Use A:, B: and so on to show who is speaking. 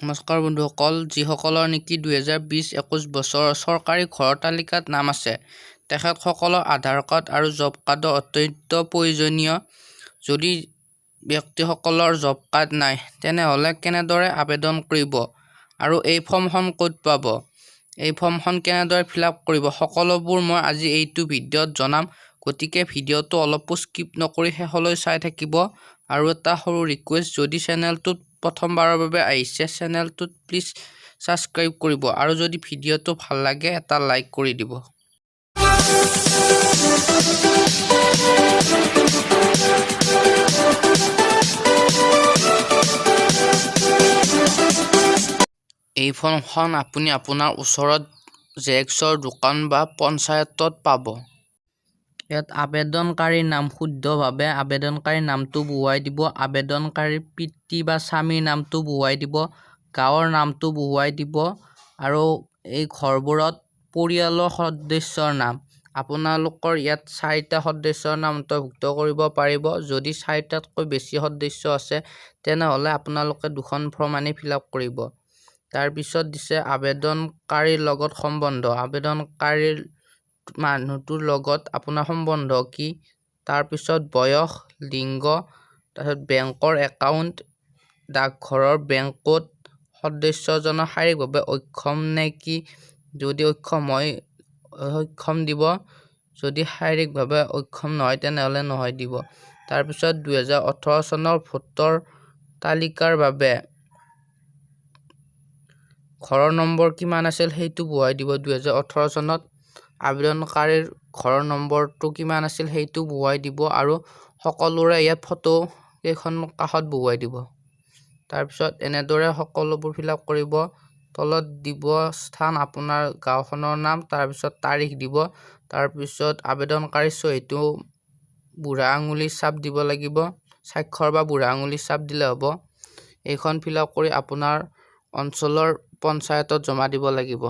A: নমস্কাৰ বন্ধুসকল, যিসকলৰ নেকি 2020-21 বছৰৰ চৰকাৰী ঘৰৰ তালিকাত নাম আছে তেখেতসকলৰ আধাৰ কাৰ্ড আৰু জব কাৰ্ডৰ অত্যন্ত প্ৰয়োজনীয়। যদি ব্যক্তিসকলৰ জব কাৰ্ড নাই তেনেহ'লে কেনেদৰে আবেদন কৰিব আৰু এই ফৰ্মখন ক'ত পাব, এই ফৰ্মখন কেনেদৰে ফিলআপ কৰিব, সকলোবোৰ মই আজি এইটো ভিডিঅ'ত জনাম। গতিকে ভিডিঅ'টো অলপো স্কিপ নকৰি শেষলৈ চাই থাকিব। আৰু এটা সৰু ৰিকুৱেষ্ট, যদি চেনেলটোত প্ৰথমবাৰৰ বাবে আহিছে চেনেলটোত প্লিজ ছাবস্ক্ৰাইব কৰিব আৰু যদি ভিডিঅ'টো ভাল লাগে এটা লাইক কৰি দিব। এই ফৰ্মখন আপুনি আপোনাৰ ওচৰত জেৰক্সৰ দোকান বা পঞ্চায়তত পাব। ইয়াত আবেদনকাৰীৰ নাম শুদ্ধভাৱে আবেদনকাৰীৰ নামটো বহুৱাই দিব, আবেদনকাৰীৰ পিতৃ বা স্বামীৰ নামটো বহুৱাই দিব, গাঁৱৰ নামটো বহুৱাই দিব আৰু এই ঘৰবোৰত পৰিয়ালৰ সদস্যৰ নাম। আপোনালোকৰ ইয়াত 4টা সদস্যৰ নাম অন্তৰ্ভুক্ত কৰিব পাৰিব। যদি 4টাতকৈ বেছি সদস্য আছে তেনেহ'লে আপোনালোকে 2খন ফৰ্ম আনি ফিলআপ কৰিব। তাৰপিছত দিছে আবেদনকাৰীৰ লগত সম্বন্ধ, আবেদনকাৰীৰ মানুহটোৰ লগত আপোনাৰ সম্বন্ধ কি, তাৰপিছত বয়স, লিংগ, তাৰপিছত বেংকৰ একাউণ্ট, ডাকঘৰৰ বেংক ক'ড, সদস্যজনৰ শাৰীৰিকভাৱে অক্ষম নে কি, যদি অক্ষম হয় সক্ষম দিব, যদি শাৰীৰিকভাৱে অক্ষম নহয় তেনেহ'লে নহয় দিব। তাৰপিছত 2018 চনৰ ভোটাৰ তালিকাৰ বাবে ঘৰৰ নম্বৰ কিমান আছিল সেইটো বহুৱাই দিব। 2018 চনত আবেদনকাৰীৰ ঘৰৰ নম্বৰটো কিমান আছিল সেইটো বহুৱাই দিব আৰু সকলোৰে ইয়াত ফটো কেইখন কাষত বহুৱাই দিব। তাৰপিছত এনেদৰে সকলোবোৰ ফিলআপ কৰিব। তলত দিব স্থান, আপোনাৰ গাঁওখনৰ নাম, তাৰপিছত তাৰিখ দিব, তাৰপিছত আবেদনকাৰীৰ চহীটো বুঢ়া আঙুলিৰ ছাপ দিব লাগিব, স্বাক্ষৰ বা বুঢ়া আঙুলিৰ ছাপ দিলে হ'ব। এইখন ফিলআপ কৰি আপোনাৰ অঞ্চলৰ পঞ্চায়তত জমা দিব লাগিব।